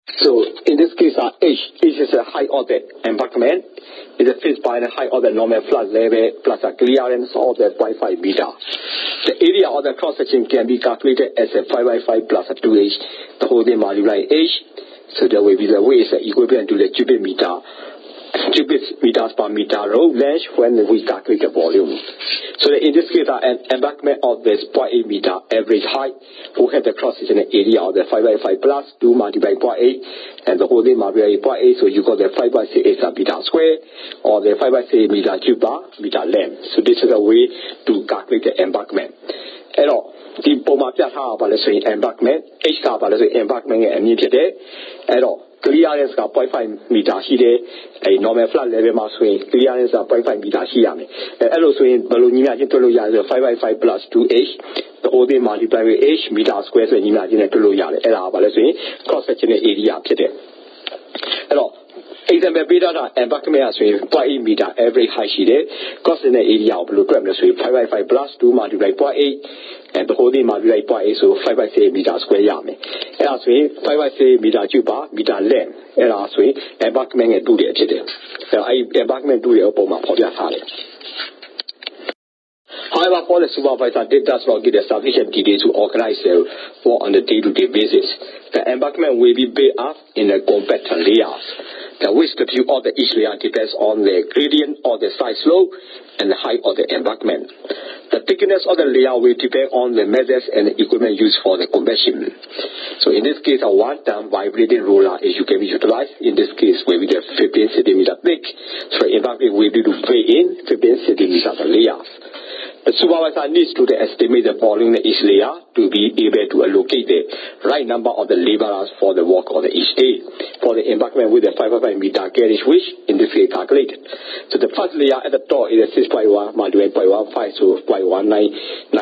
So in this case, H is a high order embankment. It is fixed by a high order normal flood level plus a clearance of the 0.5 meter. The area of the cross section can be calculated as a 5 by 5 plus a 2H. The whole thing multiplied H. So that will be the way is equivalent to the cubic meters per meter road length when we calculate the volume. So in this case, an embankment of this 0.8 meter average height who have the cross section area of the 5 by 5 plus 2 multiplied 0.8 and the whole thing multiplied 0.8. So you got the 5 by 6 meter square or the 5 by 6 meter cube per meter length. So this is the way to calculate the embankment. Alors,ဒီပုံမှာပြထားတာပါလဲဆိုရင် embankment h ကပါလဲဆိုရင် embankment ရဲ့အမြင့်ဖြစ်တယ်အဲ့တော့ clearance က 0.5 meter ရှိတယ်အဲ့ normal flood level မှာဆိုရင် clearance က 0.5 meter ရှိရမယ်အဲ့လိုဆိုရင်ဘယ်လိုညီမျှချင်းတွက်လို့ရလဲဆို5 by 5 plus 2h the whole thing multiply with h meter square ဆိုရင်ညီမျှချင်းနဲ့တွက်လို့ရတယ်အဲ့ဒါကပါလဲဆိုရင် cross sectional area ဖြစ်တယ်အဲ့တော့example ပေးထားတာ embankment ဆိုရင် 0.8 meter average height ရှိတယ် cross sectional area ကိုဘယ်လိုတွက်မလဲဆိုရင်5 by 5 plus 2 multiply 0.8 and the whole thing multiply 0.8 so 5 by 6 meter square ရမယ်အဲ့ဒါဆိုရင်5 by 6 meter cube per meter length အဲ့ဒါဆိုရင် embankment ရဲ့တူတယ်ဖြစ်တယ်အဲ့ embankment တူတဲ့ပုံမှာဖော်ပြထားတယ် However, for the supervisor, it does not give the sufficient detail to organize the work on a day-to-day basis. The embankment will be built up in the compact layers. The width view of each layer depends on the gradient of the side slope and the height of the embankment. The thickness of the layer will depend on the methods and the equipment used for the compaction. So in this case, a one-time vibrating roller is you can be utilized. In this case, will be the 15 centimeter thick. So embankment will be to weigh in 15 centimeter layers. The supervisor needs to estimate the volume of each layer to be able to allocate the right number of the laborers for the work of each day. For the embankment with the 5.5 meter carriage which in this case calculated. So the first layer at the top is a 6.1 multiplied by 1.5 so 9.91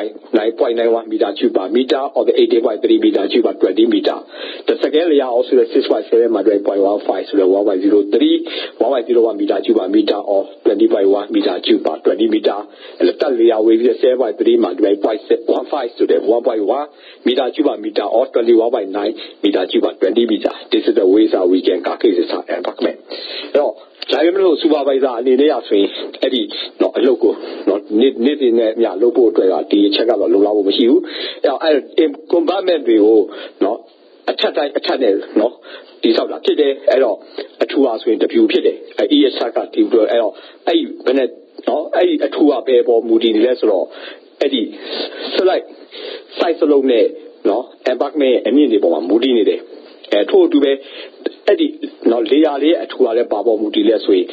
meter cube per meter or the 18.3 meter cube per 20 meter. The second layer also the 6.7 multiplied by 1.5 so the 1.01 meter cube per meter or 20.1 meter cube per 20 meter. And the third layer will be the 7.3 multiplied by 1.5 to the 1.1 meter cube per meter or 21.9 meter cube per 20 meter. This is the ways that we can calculate this embankment. Now, ဒါပေမဲ့လို့ supervisor အနေနဲ့ဆိုရင်အဲ့ဒီတော့အလုပ်ကိုနော်နေ့တင်နဲ့ညလုပ်ဖို့အတွက်ကဒီအချက်ကတော့လုံလောက်ဖို့မရှိဘူးအဲ့ compartment တွေကိုနော်အထက်တိုင်းအထက်နဲ့နော်ဒီဆောက်တာဖြစ်တယ်အဲ့တော့အထူအားဆိုရင်တပြူဖြစ်တယ်အဲ့ ES ကဒီတော့အဲ့တော့အဲ့ဘယ်နဲ့နော်အဲ့ဒီအထူအားပဲပေါ်မူတည်နေလဲဆိုတော့အဲ့ဒီ slide size လုံးနဲ့နော် embankment အမြင့်တွေပေါ်မှာမူတည်နေတယ်ထို့အတူပဲအဲ့ဒီနော် layer လေးအထူအားလည်းပါပေါ်မူတည်လဲဆိုရင်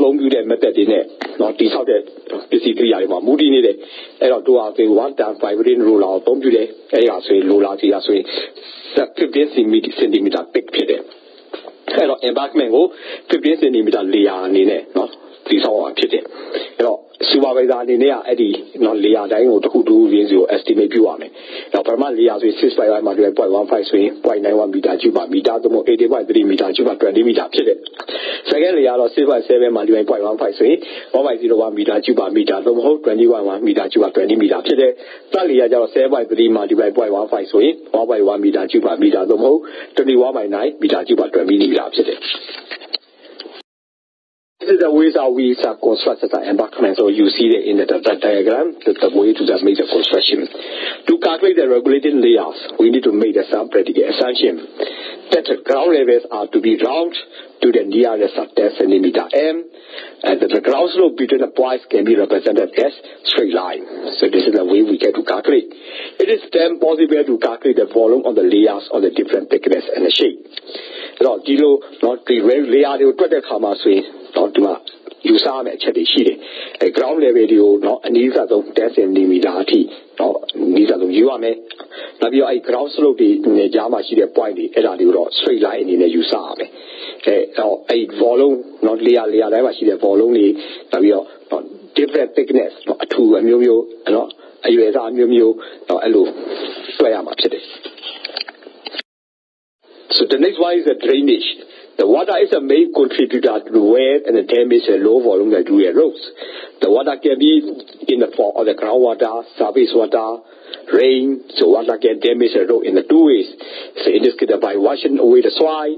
လုံးပြတဲ့ method တွေနဲ့နော်တိဆောက်တဲ့ပစ္စည်းကိရိယာတွေမှာမူတည်နေတယ်အဲ့တော့တို့အားဆို one time vibrating roller ကိုသုံးပြတယ်အဲ့ဒါဆိုရင် roller ကြီးအားဆိုရင်15 centimeter thick ဖြစ်တယ်အဲ့တော့ embankment ကို15 centimeter layer အနေနဲ့နော်တိဆောက်အောင်ဖြစ်တယ်အဲ့တော့ supervisor အနေနဲ့အဲ့ဒီနော် layer တိုင်းကိုတစ်ခုတူရင်းစီကို estimate ပြုရမယ်။နောက်ပထမ layer ဆိုရင် 6.1 multiplied by 0.15 ဆိုရင် 0.91 meter cube per meter သို့မဟုတ် 18.3 meter cube per 20 meter ဖြစ်တယ်။ second layer တော့ 6.7 multiplied by 0.15 ဆိုရင် 1.01 meter cube per meter သို့မဟုတ် 21 meter cube per 20 meter ဖြစ်တယ်။ third layer ကျတော့ 7.3 multiplied by 0.15 ဆိုရင် 1.1 meter cube per meter သို့မဟုတ် 21.9 meter cube per 20 meter ဖြစ်တယ်။ This is the ways how we construct the embankment. So you see it in the diagram, the way to just make the construction. To calculate the regulating layers, we need to make the some practical assumption that the ground levels are to be round to the nearest 10 centimeter m, and that the ground slope between the points can be represented as straight line. So this is the way we get to calculate. It is then possible to calculate the volume of the layers of the different thickness and the shape. So, not the layer to the comma swing. Don't do that. You saw me check the sheet. A ground level, no, and these are the 10 centimeter T. No, these are the you are me. Now, you are ground slope in the Jama sheet point, straight line in the you saw me. A volume, not layer, never see the volume, now you are different thickness, not a two, and you, no, a US army, no, hello, so I am upset. So the next one is the drainage. The water is a main contributor to the wear and the damage and low volume that do roads. The water can be in the form of the groundwater, surface water, rain, so water can damage the road in the two ways. So in this case, by washing away the soil,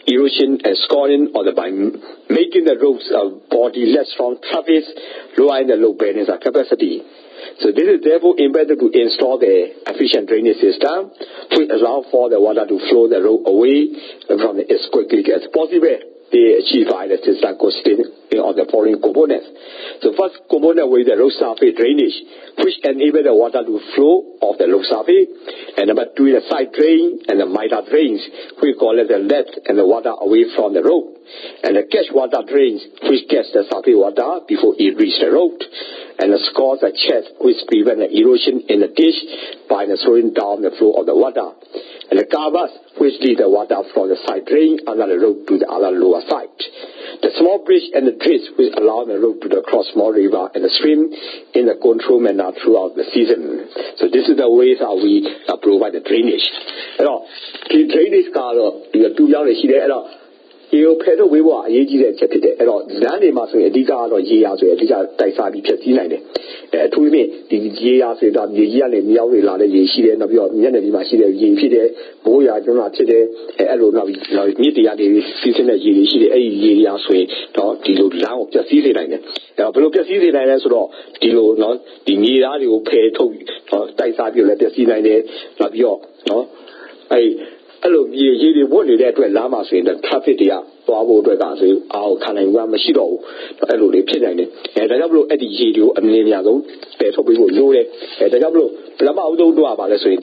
erosion and scoring, or by making the roads body less strong traffic, lowering the load bearing capacity. So this is therefore important to install the efficient drainage system, which allow for the water to flow the road away from it as quickly as possible. They achieve the system consisting of the following components. So first component with the road surface drainage, which enable the water to flow off the road surface. And number two is the side drain and the minor drains, we call it the let and the water away from the road. And the catch water drains, which catch the surface water before it reaches the road. And the scores are checked, which prevent the erosion in the ditch by slowing down the flow of the water. And the covers, which lead the water from the side drain under the road to the other lower side. The small bridge and the ditch which allow the road to cross small river and the stream in a controlled manner throughout the season. So this is the ways how we provide the drainage. The drainage car, the two young ladies, you pay the way what you did at it. Landy must be a diga or years where Diga Daisabi Petina. To me, the years without the year and Yawi Lada Yeshi and of your Yanadi Machine, Yipide, Boya, Jonatide, Elonavi, Media, season a Yeshi, a year sway, not the low of the season. Now, below the season, I saw Dilo, not the Mira, you pay to Daisabi, let the season, Navio, no? Hello, you wanted that when Lama in the traffic here, Bravo Dragons, our Kanan Machino, Hello, the Pinane, and the Double Eddie Gidio and Nemiago, better we will know it, and the Double Lama do about the Swede.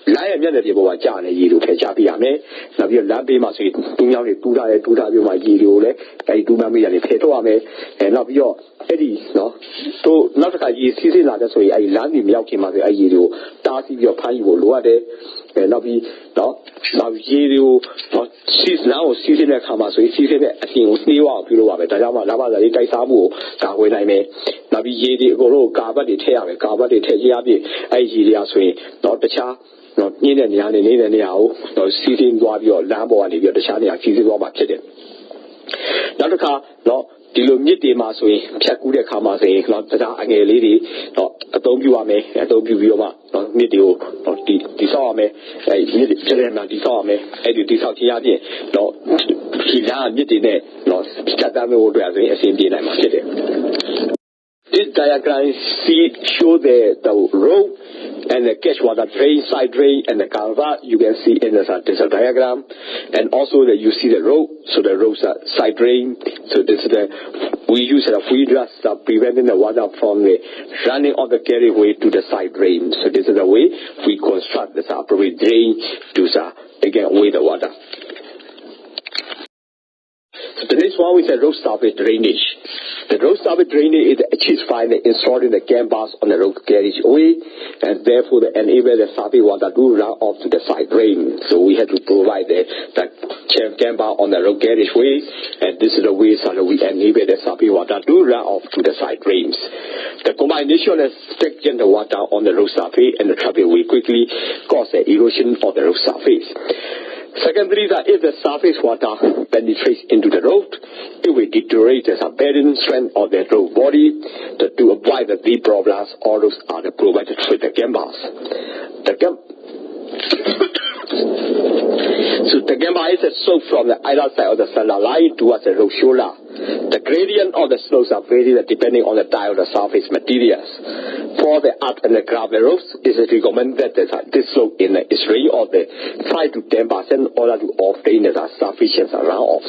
Lion Yanabo, Jan, you can Japiame, Navia Lambi must be Tunyan, Tuda, my Gidio, I do Mammy and Petoame, and of your Eddie, no? So, not like you see that way, I land in Yaki Mother Gidio, Darcy, your pine will lower there. And now we now you season now season that come so season I think was new out below it. Lava the Daisabu, Kawename, Navi Goro, Gaba de Tea, Gaba de Teabi, Aigia Sway, not the cha, not Nin and Yan and Nin and Yao, no season Wabio, Lambo, and the Shania, season Robert Kitten. Not the car, no. Dilumiti Masui, Chakuda Kamase, not the lady, not a Dobuame, a Dobuama, not Midio, not Disarme, a Jerema Disarme, a Disatiadi, no, Hila Mitine, not Stadamo Brazil, as in the This diagram show the road and the catch water drain, side drain, and the canva. You can see in this diagram, and also you see the road. So the roads are side drain. So this is we use a free dress preventing the water from the running of the carriageway to the side drain. So this is the way we construct this appropriate drain to again away the water. So the next one is the road surface drainage. The road surface drainage is achieved by installing the canvas on the road carriageway, and therefore enable the surface water to run off to the side drain. So we have to provide the canvas on the road carriageway, and this is the way so that we enable the surface water to run off to the side drains. The combination of taking the water on the road surface and the traffic will quickly cause the erosion of the road surface. Secondly, that if the surface water penetrates into the road, it will deteriorate the bearing strength of the road body. To avoid the deep problems, all those are provided with the canvas. So the canvas is soaked from the either side of the center line towards the road shoulder. The gradient of the slopes are varied depending on the type of the surface materials. For the earth and the gravel roads, it is recommended that this slope in the range of the 5 to 10% in order to obtain the sufficient runoff.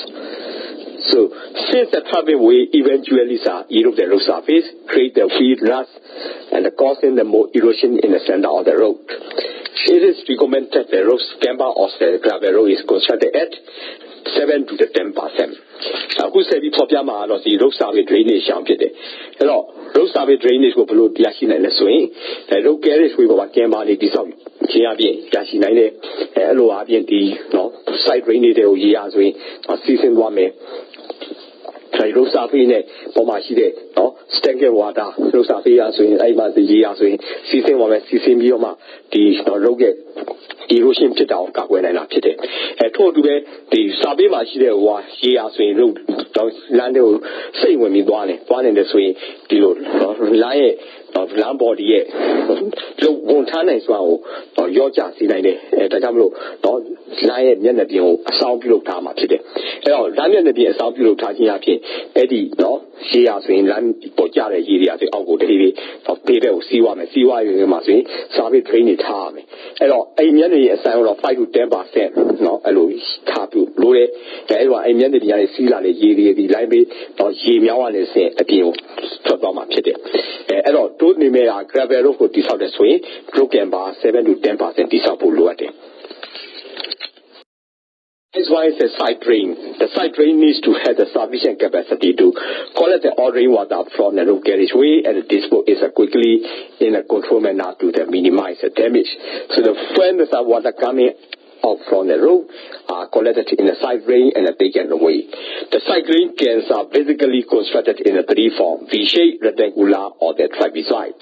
So, since the traffic will eventually erode the road surface, create the weed rust, and causing the more erosion in the center of the road. It is recommended the road camber or the gravel road is constructed at 7 to 10%. Who said the problem is the road surface drainage? Hello, road surface drainage will blow the Yashin and the swing. The road carriage will work camber in the south. Yashin and the side drainage, the years we season 1 May. road surface ပေါ်မှာရှိတဲ့နော် stagnant water road surface อ่ะဆိုရင်အဲ့မှာရေอ่ะဆိုရင်စီးဆင်းပါမယ်စီးဆင်းပြီးတော့မှဒီနော် road ရဲ့ erosion ဖြစ်တာကိုကာကွယ်နိုင်တာဖြစ်တယ်ထို့အတူပဲဒီ surface မှာရှိတဲ့ဟိုရေอ่ะဆိုရင် road လမ်းတွေကိုစိတ်ဝင်ပြီးသွားတယ်ဆိုရင်ဒီလိုလမ်းရဲ့လမ်း body ရဲ့ဝန်ထမ်းနိုင်စွာကိုရောကြစီနိုင်တယ်ဒါကြောင့်မလို့နော်လမ်းရဲ့မျက်နှာပြင်ကိုအဆောင်ပြုလုပ်ထားမှာဖြစ်တယ်အဲ့တော့လမ်းမျက်နှာပြင်အဆောင်ပြုလုပ်ထားခြင်းအပြင်အဲ့ဒီနော်ရေရဆိုရင်လမ်းပေါ်ကျတဲ့ရေတွေအပြင်အောက်ကိုတည်းတည်းဘေးဘက်ကိုစီးဝမယ်စီးဝရင်းမှာဆိုရင် surface drain တွေထားရမယ်အဲ့တော့အဲ့မျက်နှာပြင်အဆိုင်တော့ 5 to 10% နော်အဲ့လိုထားပြုလို့ရတယ်အဲ့တော့အဲ့မျက်နှာပြင်ကနေစီးလာတဲ့ရေတွေဒီ line ဘေးတော့ရေမြောင်းရနေစဉ်အပြင်ကိုထွက်သွားမှာဖြစ်တယ်အဲ့တော့တို့နေမဲ့ gravel road ကိုတိဆောက်တဲ့ဆိုရင် broken bar 7 to 10% တိဆောက်ဖို့လိုအပ်တယ်That's why it's a side drain. The side drain needs to have the sufficient capacity to collect the all rainwater from the road carriageway and dispose it quickly in a controlled manner to minimize the damage. So when the water coming out from the road are collected in the side drain and taken away. The side drain cans are basically constructed in a three form: V-shape, rectangular, or the trapezoid.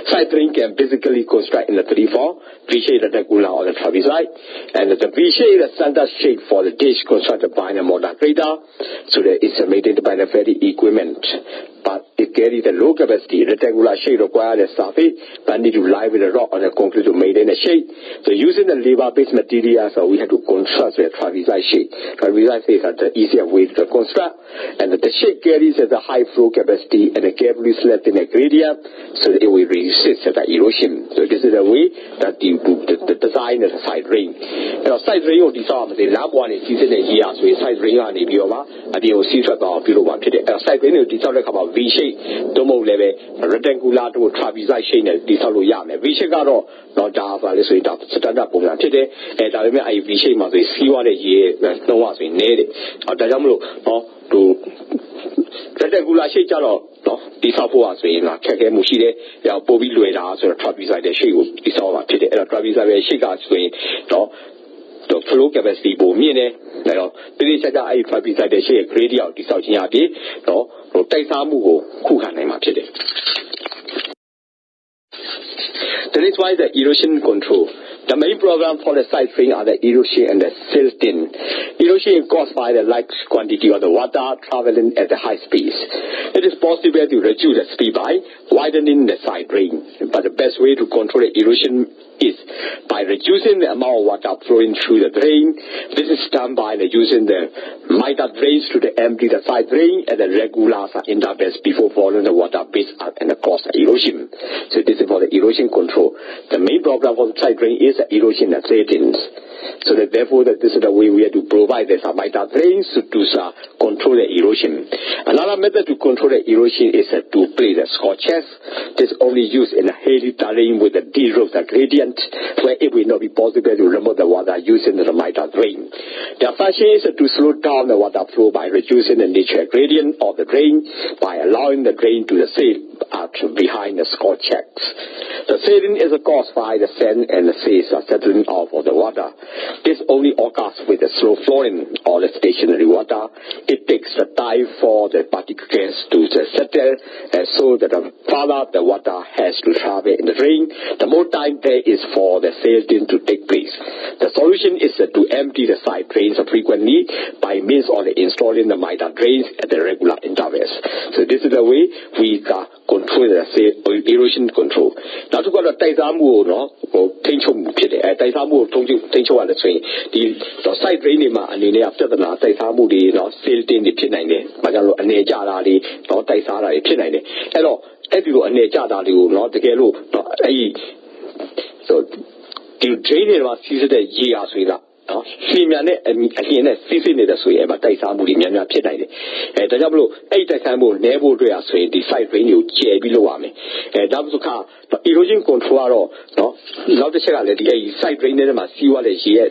Side drain can basically construct in a three form: V-shape, rectangular, or the trapezoid. And the V-shape is the standard shape for the dish constructed by the modern grader, so that it's maintained by the very equipment. But it carries the low capacity. Rectangular shape requires the surface, but need to lie with the rock on the concrete to maintain the shape. So using the labor-based material, so we have to construct the trapezoid shape. Trapezoid shape is the easier way to construct, and the shape carries the high flow capacity and the carefully left in the gradient, so that it will resist the erosion. So this is the way that the design of the side drain. Now side drain ကိုဒီဆောက်မှာဒီလမ်းပေါ်ကနေစီးစင်းတဲ့ရေအားဆိုရင် side drain ကနေပြီးတော့မှအပြင်ကိုစီးထွက်သွားအောင်ပြုလုပ်မှာဖြစ်တယ်။ side drain ကိုဒီဆောက်တဲ့အခါမှာ V shape သို့မဟုတ်လည်းပဲ rectangular တို့ trapezoid shape နဲ့ဒီဆောက်လို့ရမယ်။ V shape ကတော့တော့ဒါပါလေဆိုရင်ဒါ standard ပုံစံဖြစ်တယ်။ဒါပေမဲ့V shape မှာဆိုရင်စီးသွားတဲ့ရေနှုန်းကဆိုရင်နည်းတယ်။ဒါကြောင့်မလို့ဟို rectangular shape ကျတော့ဒီဆောက်ဖို့ဆိုရင်ခက်ခဲမှုရှိတယ်။ပို့ပြီးလွယ်တာဆိုတော့ trapezoid shape ကိုဒီဆောက်မှာဖြစ်တယ်။အဲ့တော့ trapezoid shape ကဆိုရင်flow capacity ပိုမြင့်တယ်အဲ့တော့တိတိကျကျအဲ့ trapezoid shape gradient ကိုတိဆောက်ခြင်းအပြင်တိုက်စားမှုကိုခုခံနိုင်မှာဖြစ်တယ် That is why the erosion control. The main problem for the side drain are the erosion and the silting. Erosion is caused by the large quantity of the water traveling at the high speed. It is possible to reduce the speed by widening the side drain. But the best way to control the erosion is by reducing the amount of water flowing through the drain. This is done by using the miter drains to empty the side drain and the regulars are intervened before following the water base up and cause the erosion. So this is for the erosion control. The main problem for the side drain is the erosion and settings. So that therefore this is the way we have to provide the miter drains to control the erosion. Another method to control the erosion is to place the scorches. This is only used in a hilly terrain with a de-erosion gradient, where it will not be possible to remove the water using the miter drain. Their function is to slow down the water flow by reducing the natural gradient of the drain by allowing the drain to sail out behind the scorches. The sailing is caused by the sand and the seas are settling off of the water. This only occurs with the slow flowing or the stationary water. It takes the time for the particles to settle, and so that the farther the water has to travel in the drain, the more time there is for the sailing to take place. The solution is to empty the side drains frequently by means of installing the miter drains at the regular intervals. So this is the way we control the erosion control. နောက်တစ်ခုကတော့တိုက်စားမှုကိုထိန်းချုပ်မှုဖြစ်တယ်တိုက်စားမှုကိုထိန်းချုပ်ရလို့ဆိုရင်ဒီ side drain တွေမှာအနေနဲ့ပြဿနာတိုက်စားမှုတွေsilting တွေဖြစ်နိုင်တယ်။ဘာကြောင့်လို့အနေကျတာတွေတိုက်စားတာတွေဖြစ်နိုင်တယ်။အဲ့တော့အဲ့ဒီလိုအနေကျတာတွေကိုတကယ်လို့အဲ့ဒီ drain တွေမှာစီးစတဲ့ရေအားဆိုရင်လှေမြန်တဲ့အလျင်နဲ့စီးနေတဲ့ဆိုရင်တိုက်စားမှုတွေများများဖြစ်နိုင်တယ်။ဒါကြောင့်မလို့အဲ့တိုက်စားမှုနည်းဖို့အတွက်ဆိုရင်ဒီ side drain ကိုကျယ်ပြီးလုပ်ရမယ်။ဒါမှမဟုတ် erosion control ကတော့နောက်တစ်ချက်ကလည်းဒီ side drain ထဲမှာစီးရတဲ့ရေရဲ့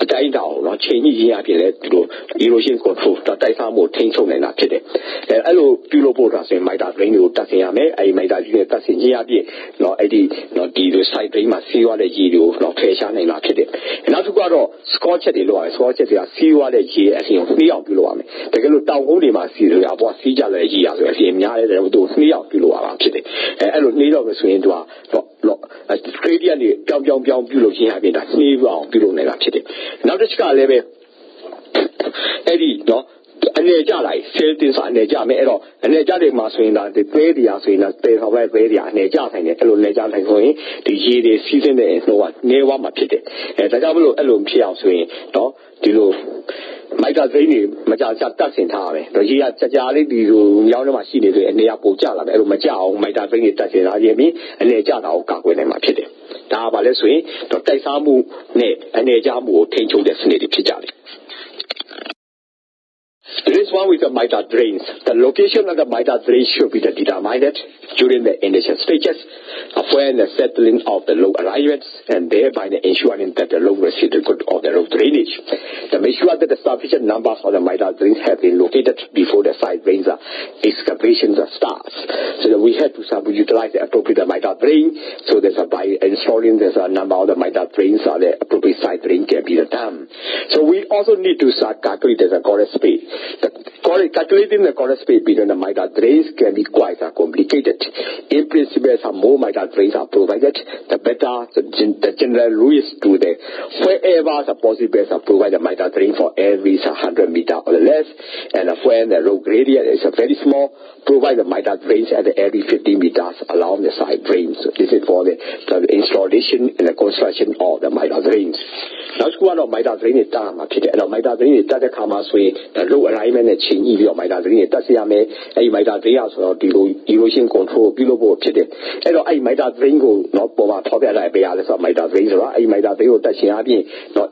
အတိုင်းတောင် ချိန်ကြီးရင်းအပြင်လည်းဒီလို erosion control တိုက်စားမှုထိန်းချုပ်နေတာဖြစ်တယ်အဲ့လိုပြုလုပ်ဖို့ဒါဆိုရင် miter drain ကိုတက်ဆင်ရမယ်အဲ့ဒီ miter drain နဲ့တက်ဆင်ခြင်းအပြင်အဲ့ဒီဒီလို side drain မှာစီးရတဲ့ရေတွေကိုဖယ်ရှားနိုင်တာဖြစ်တယ်နောက်တစ်ခုကတော့ score check တွေလုပ်ရတယ် score check တွေကစီးရတဲ့ရေအပြင်နှီးအောင်ပြုလုပ်ရမယ်တကယ်လို့တောင်ကုန်းတွေမှာစီးလို့ရပေါ့စီးကြတဲ့ရေရဆိုအပြင်များတဲ့သူနှီးအောင်ပြုလုပ်ရတာဖြစ်တယ်အဲ့လိုနှီးတော့ဆိုရင်သူကgradient တွေပြောင်းပြုလုပ်ခြင်းအပြင်ဒါနှီးအောင်ပြုလုပ်နေတာဖြစ်တယ်နောက်တစ်ချက်ကလည်းပဲအဲ့ဒီအနေကြလိုက်ဆဲတင်စာအနေကြမယ်အဲ့တော့အနေကြတွေမှာဆိုရင်ဒါသဲတရားဆိုရင်ဒါတေထောက်လိုက်သဲတရားအနေကြဆိုင်တယ်အဲ့လိုအနေကြဆိုင်ဆိုရင်ဒီရေတွေစီးဆင်းတဲ့နှိုးကနေဝါမှာဖြစ်တယ်ဒါကြောင့်မလို့အဲ့လိုဖြစ်အောင်ဆိုရင်ဒီလိုမိုက်တာသိန်းတွေမကြတက်ဆင်ထားရမယ်ရေကကြာလေးဒီလိုမြောင်းထဲမှာရှိနေဆိုရင်အနေကပိုကျလာတယ်အဲ့လိုမကြအောင်မိုက်တာသိန်းတွေတက်ဆင်ထားခြင်းပြီးအနေကြတာကိုကာကွယ်နိုင်မှာဖြစ်တယ်ဒါကဘာလဲဆိုရင်တိုက်စားမှုနဲ့အနေကြမှုကိုထိန်းချုပ်တဲ့စနစ်တွေဖြစ်ကြတယ်There is one with the miter drains. The location of the miter drains should be determined during the initial stages of when the settling of the load arrives and thereby ensuring that the load receives good of the road drainage. To make sure that the sufficient numbers of the miter drains have been located before the side drains excavation starts. So that we have to utilize the appropriate miter drain. So by installing there's a number of the miter drains or the appropriate side drain can be done. So we also need to start calculating the correct speed. Calculating the correct speed between the miter drains can be quite complicated. In principle, some more miter drains are provided, the better the general rule is to the wherever the possible are provide a miter drain for every 100 meter or less, and when the road gradient is very small, provide the miter drains at every 50 meters along the side drains. So this is for the installation and the construction of the miter drains. Now, the miter drain is done. The miter drain is done. The road alignmentနဲ့ချိန်ကြီးပြီးတော့ miter drain တွေတက်စီရမယ်အဲ့ဒီ miter drain ဆိုတော့ဒီလို erosion control ပြုလုပ်ဖို့ဖြစ်တယ်အဲ့တော့အဲ့ဒီ miter drain ကိုပေါ်မှာထောက်ပြလိုက်ပေးရတယ်ဆိုတော့ miter drain ဆိုတာအဲ့ဒီ miter drain ကိုတက်ရှင်အပြင်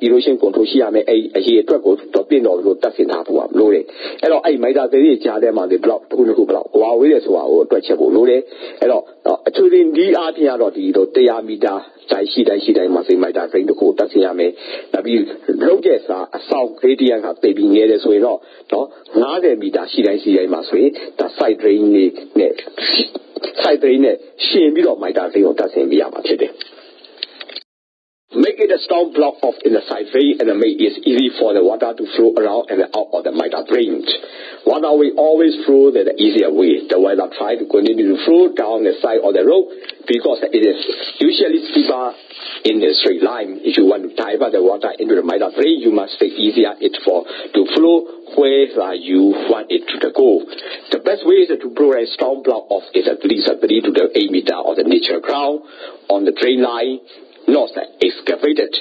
erosion control ရှိရမယ်အဲ့အရေးအတွက်ကိုပြင်တော်လို့တက်ရှင်ထားဖို့လို့တယ်အဲ့တော့အဲ့ဒီ miter drain တွေကြားထဲမှာဒီ block တစ်ခုတစ်ခု block ဟွာဝေးတယ်ဆိုတာကိုအတွက်ချက်ဖို့လို့တယ်အဲ့တော့အထူးသဖြင့်ဒီအားဖြင့်ကတော့ဒီလို100 မီတာတိုင်းရှိတိုင်းမှာစိတ် miter drain တစ်ခုတက်ရှင်ရမယ်နောက်ပြီးလုံးကျစာအဆောက် gradient ကတိတ်ပြီးငယ်တယ်ဆိုရင်တော့50 မီတာရှိတိုင်းမှာဆိုရင်ဒါ side drain နဲ့ ရှင်ပြီးတော့ miter drain ကိုတက်ဆင်ပြရမှာဖြစ်တယ်Make it a strong block off in the side drain and make it easy for the water to flow around and out of the miter drain. Water will always flow the easier way. The water try to continue to flow down the side of the road because it is usually steeper in a straight line. If you want to divert the water into the miter drain, you must make easier it to flow where you want it to go. The best way is to blow a strong block off is at least 3 to 8 meter of the natural ground on the drain line. Not excavated,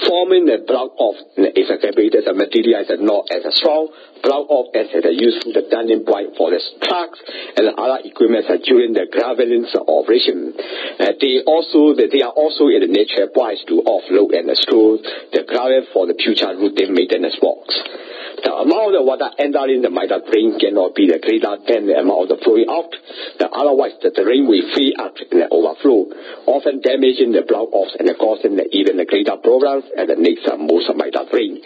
forming the block of the excavated material is not as strong. Block of as a useful turning point for the trucks and other equipment during the graveling operation. They are also in the nature points to offload and store the gravel for the future routine maintenance works. The amount of water entering the miter drain cannot be greater than the amount of flowing out. Otherwise, the drain will fill up and overflow, often damaging the block-offs and causing even the greater problems and the needs of most miter drain.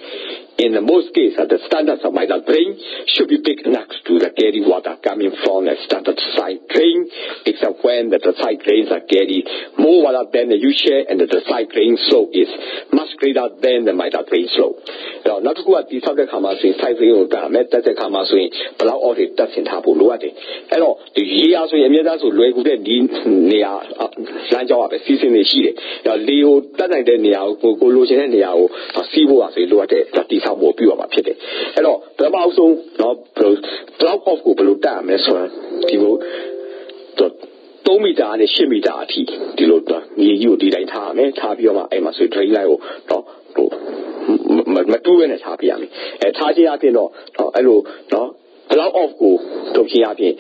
In most cases, the standards of miter drain should be big enough to carry water coming from the standard side drain, except when the side drains are carrying more water than the usual and the side drain flow is much greater than the miter drain flow. Now, not to go at the subject side drain ကိုတာမဲ့တက်တဲ့ခါမှာဆိုရင်ဘလောက်အော်တွေတက်ဆင်ထားဖို့လိုအပ်တယ်အဲ့တော့ဒီရေအားဆိုရင်အများသားဆိုလွယ်ကူတဲ့ဒီနေရာလမ်းကြောင်းကပဲစီးဆင်းနေရှိတယ်အဲ့တော့လေကိုတက်နိုင်တဲ့နေရာကိုလိုချင်တဲ့နေရာကိုစီးဖို့ဆိုရင်လိုအပ်တဲ့တိဆောက်ဖို့ပြုရမှာဖြစ်တယ်အဲ့တော့ပထမအဆုံးblock off ကိုဘယ်လိုတက်ရမလဲဆိုတော့ဒီလို3 မီတာနဲ့10 မီတာအထိဒီလိုမြေကြီးကိုဒီတိုင်းထားရမယ်ထားပြီးတော့မှအဲ့မှာဆို drain line ကိုမတူရနဲ့ထားပြရမယ်ထားခြင်းအပြင်တော့အဲ့လိုblock off ကိုထုတ်ခြင်းအပြင်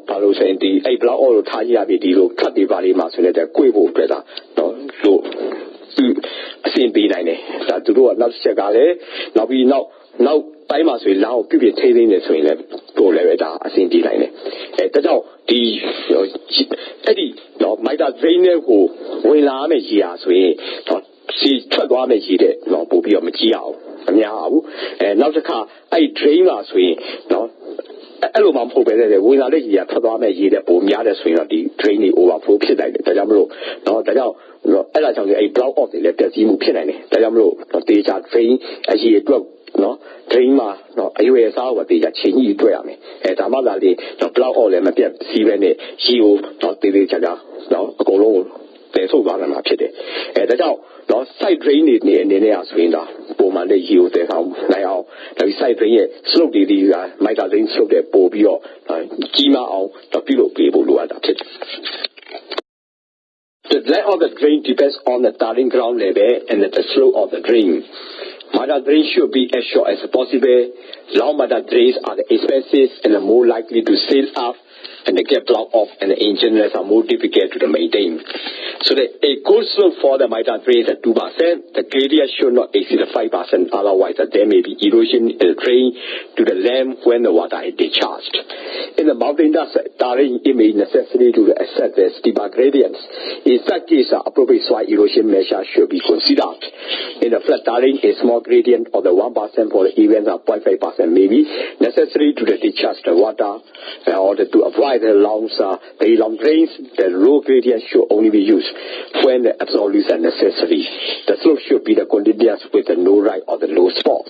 ဘာလို့ဆိုရင်ဒီအဲ့ block off ကိုထားခြင်းအပြင်ဒီလို cut တွေပါလေးမှာဆိုလည်းကွေ့ဖို့အတွက်ဒါလို့အဆင်ပြေနိုင်တယ်ဒါသူတို့ကနောက်တစ်ချက်ကလည်းနောက်တိုင်းမှာဆိုရင်လောင်းကိုပြည့်ထိသိမ်းနေဆိုရင်လည်းတို့လည်းပဲဒါအဆင်ပြေနိုင်တယ်ဒါကြောင့်ဒီအဲ့ဒီ miter drain နဲ့ကိုဝင်လာမယ့်ရေအားဆိုရင်စီထွက်သွားမယ့်ရေတဲ့ပို့ပြီးတော့မကြည့်အောင် Now, and now the car, I dream last week, no. Elomam Pobele, we are late yet, Tadame, the Bomia swing of the training overflow pit like the Jamro. No, the Ella a block of the letter Zimu Pinani, the Jamro, not the train as he broke, no, train ma, no, USR, what the Yachin Drame, and Amadali, the block all them appear, Sivene, Hio, not the Jaga, no, a colon, there's so one of pity. And the no side drain it in the air swing. Bowman the hill, they have now. The side drain it slowly, the Mita drain slope the Bobio, Gima on the pillow people who adapt it. The depth of the drain depends on the starting ground level and the slope of the drain. Mita drain should be as short as possible. Long Mita drains are the expensive and the more likely to seal up, and they get blocked off, and the engineers are more difficult to maintain. So a good slope for the Mita drain is at 2%. The gradient should not exceed 5%, otherwise there may be erosion in the drain to the land when the water is discharged. In the mountain terrain, it may necessary to accept the steeper gradients. In such case, appropriate soil erosion measures should be considered. In the flat terrain, a small gradient of the 1% for the events of 0.5% may be necessary to discharge the water in order to avoid the very long drains. The low gradient should only be used when the absolutes are necessary. The slope should be the continuous with the no rise or the low spots.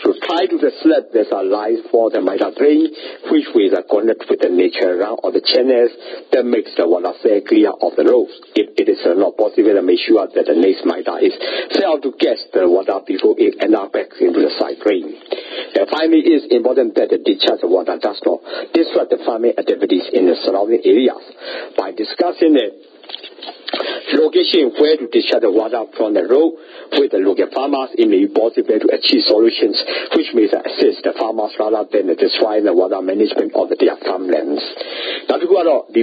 So try to the slope there's a line for the Mita drain, which will connect with the nature around or the channels that makes the water stay clear of the roads. If it is not possible, make sure that the next Mita is set out to catch the water before it ends up back into the side drain. And finally, it is important that the discharge of water does not disrupt the farming activities in the surrounding areas. By discussing the location where to discharge the water from the road with the local farmers, it may be possible to achieve solutions which may assist the farmers rather than destroying the water management of their farmlands. Now, to go out, the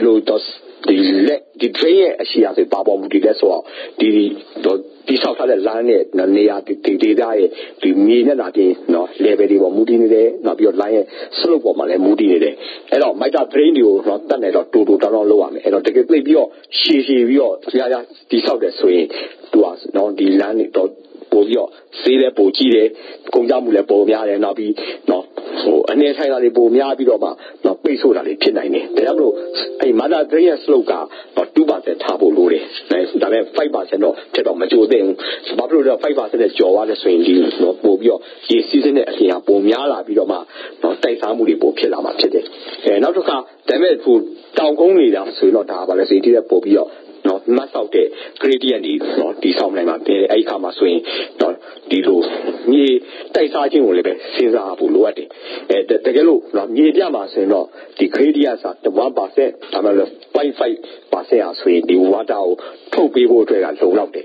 drain actually has a bubble, that's all. The south of the land, near the area, the mean and no level of moody there, not your line, slope of my moody there. And all might have drained you, not done it or two to down low, and not take it, maybe she, the south swing to us, not the land, Bovio, Sele Bogile, Kongamule Bomia, and Nabi, no, and then I Bomia Bidoma, not Peso that they pinine. They have a mother drain sloka, not 2% tabo lure. That have 5% no, Tedom Majo then, Babro 5% Joa swing, not Bovio, ye season at here, Bomiala Bidoma, not Taisamuli Bopilama today. And not to come, the men who down only that, so not have a city of Bobio. Not much of the gradient is not the some like the Aikama swing, not the low. Ye, Taisajin will be since I have lowered it. The Galo, not near Yamas, no, the gradients are the 1%, I'm a 0.5% swing, the water, 2 people to a low loud.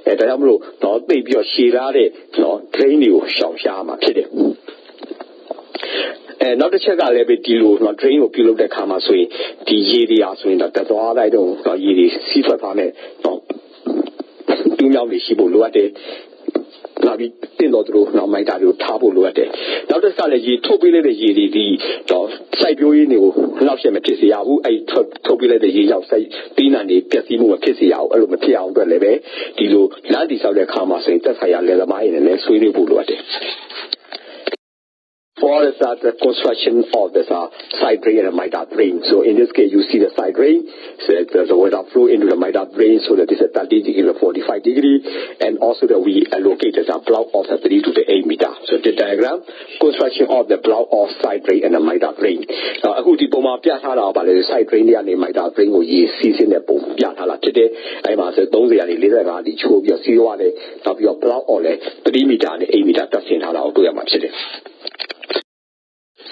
And the Amro, not baby or Shirade, not train you, Shama, kidding. And not the check out every deal, not drain or pillow the Kamasway, the Yedi Aswin, that's all I don't know, Yedi, Sifa Pame, no, do now the Shibu Luate, Navi, Tinodru, now my dad, Tabu Luate. Now the strategy, Tobile the Yedi, the Siberian, Lashamatisia, who I Tobile the Yi outside, Dina, the Pessimu, Kissia, Alumatia, the Leve, the Landis of the Kamasway, that's how I let them in and then Swing Buluate. For the construction of the side drain and the Mita drain. So in this case, you see the side drain, so the water flow into the Mita drain, so that is a 30 degree or 45 degree, and also that we allocated a block of the 3 to the 8 meter. So the diagram, construction of the block of side drain and the Mita drain. Now, who the Boma Piatala about the side drain and the Mita drain, or ye season the Boma Piatala today, I must say, don't really little about the two of your CO, of your block or 3 meter and 8 meter, that's in how to do it.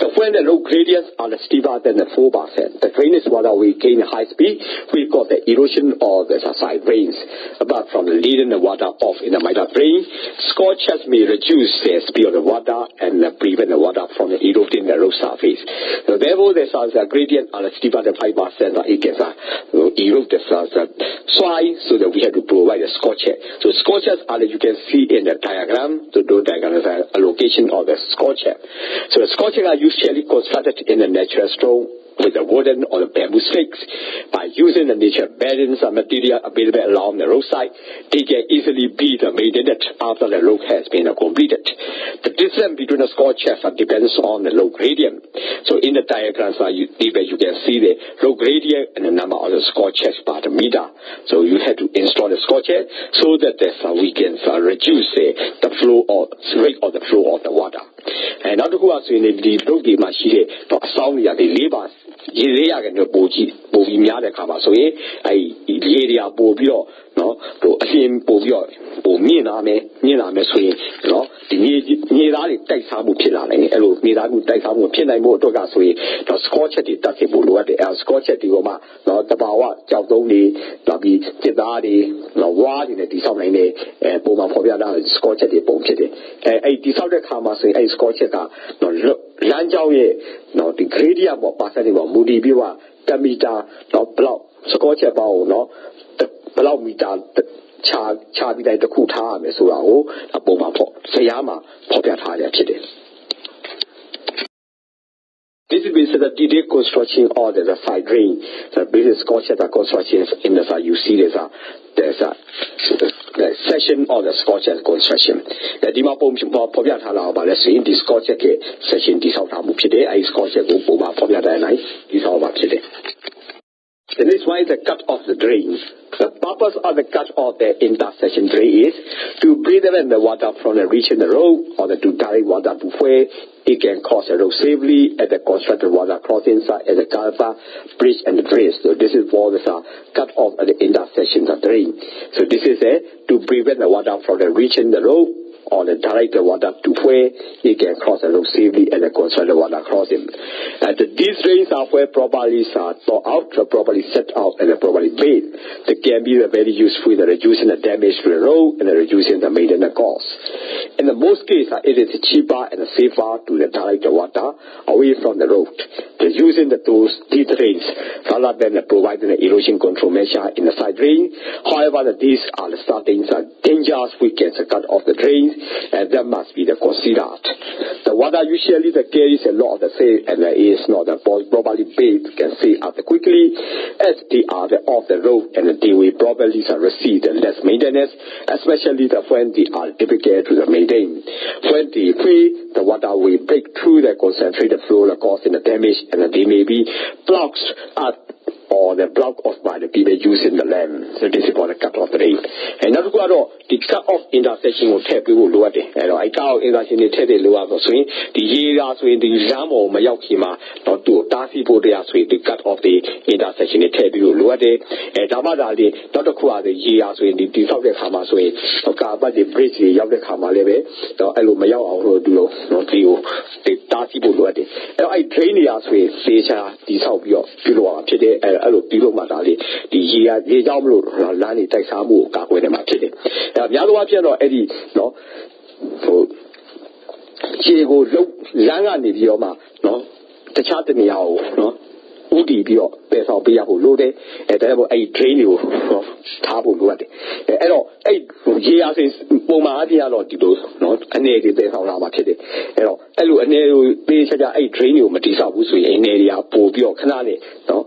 So when the low gradients are steeper than the 4%, the drainage water will gain high speed. We've got the erosion of the side drains. Apart from leading the water off in the Mita drain, scorches may reduce the speed of the water and prevent the water from eroding the road surface. So therefore, there's a gradient are steeper than 5%, it gets erode the soil, so that we have to provide a scorcher. So scorches are, you can see in the diagram, so the diagram is a location of the scorcher. So the scorcher are usually constructed in a natural stone with the wooden or the bamboo stakes. By using the nature balance material available along the roadside, they can easily be maintenance after the road has been completed. The distance between the score checks depends on the road gradient. So in the diagrams you can see the road gradient and the number of the score checks per meter. So you have to install the score check so that we can reduce the flow or rate of the flow of the water. And now to go out in the road machine to sound the labor. ရေရရတဲ့ပိုပြီးများတဲ့ခါမှာဆိုရင်ရေတွေကပိုပြီးတော့နော်ဟိုအရှင်ပိုပြီးတော့ဟိုမြင့်လာမယ်ဆိုရင်နော်ဒီမြေသားတွေတိုက်စားမှုဖြစ်လာနိုင်တယ်အဲ့လိုမြေသားမှုတိုက်စားမှုဖြစ်နိုင်ဖို့အတွက်ကဆိုရင်တော့ score check တွေတက်ဖို့လိုအပ်တယ် score check တွေကမှနော်တဘာဝကြောက်သုံးတွေနောက်ပြီးစစ်သားတွေနော်ဝါးတွေနဲ့တိဆောက်နိုင်တဲ့ပုံမှန်ဖော်ပြတာ score check တွေပုံဖြစ်တယ်အဲ့တိဆောက်တဲ့ခါမှာဆိုရင်အဲ့ score check ကနော်လမ်းကြောင်းရဲ့နော်ဒီ gradient ပေါ် percentage ပေါ်မူတည်ပြီးတော့10 meter တော့ဘလောက် score check ပေါ့နော်ဘလောက်မီတာချပြီးတိုင်းတစ်ခုထားရမယ်ဆိုတာကိုပုံမှန်ပေါ့ဇယားမှာဖော်ပြထားရဖြစ်တယ် This is basically the detailed construction of the side drain. The basic scorcher construction in the side you see there's a section of the scorcher construction. The dima pobya thala ba le sin this scorcher ke section တိဆောက်ထားမှုဖြစ်တယ်အဲဒီ scorcher ကိုပုံမှန်ဖော်ပြတဲ့အတိုင်းတိဆောက်ပါဖြစ်တယ် The next one is the cut of the drain. The purpose of the cut of the intersection drain is to prevent the water from reaching the road or to direct water to where it can cross the road safely at the constructed water crossings at the culvert, bridge and the drains. So this is for the cut off at the intersection of the drain. So this is to prevent the water from reaching the road or the direct the water to where it can cross the road safely at the constructed water crossing. These drains are where properly thought out, properly set out and properly made. They can be very useful in reducing the damage to the road and reducing the maintenance costs. In the most cases, it is cheaper and safer to direct the water away from the road. Using these drains rather than providing the erosion control measure in the side drain. However, these are the starting dangerous weekends cut off the drains and that must be considered. The water usually carries a lot of the say and is not properly bathed can say out quickly as they are off the road and they will probably receive less maintenance, especially when they are difficult to maintain. When they fail, the water will break through the concentrated flow causing the damage and they may be blocked up or the block off by the people using the land. So this is for the cut off the drain. And now the cut off intersection will tap you lower there. And I got intersection they tell the lower swing. The years when the jam or Mayakima not to Darcy Bodia swing the cut off the intersection they tell you lower there. And Damada not to quite the years when the South Hamas way. Okay, but the bridge the Yabba Hama leve, the Alumaya or Dulo, not you, the Darcy Bodia. And I train the as way, say, the South York, below today. အဲ့လိုပြီးလို့မှဒါလေးဒီရေကြောင်းမလို့လမ်းနေတိုက်စားမှုကိုကာကွယ်နေမှာဖြစ်တယ်။အဲများသောအားဖြင့်တော့အဲ့ဒီနော်ဟိုခြေကိုလုံးလမ်းကနေပြီးတော့မှနော်တခြားတနေရာကိုနော်ဥတီပြီးတော့ပယ်ဆောင်ပေးရဖို့လိုတယ်။ဒါကြောင့်အဲ့ဒီ drain တွေကိုထားဖို့လိုအပ်တယ်။အဲ့တော့အဲ့ရေအားစိပုံမှန်အပြည့်ကတော့ဒီလိုနော်အနေတွေပယ်ဆောင်လာမှာဖြစ်တယ်။အဲ့တော့အဲ့လိုအနေကိုပေးချကြအဲ့ drain တွေကိုမတိဆောက်ဘူးဆိုရင်အနေတွေကပို့ပြီးတော့ခဏနဲ့နော်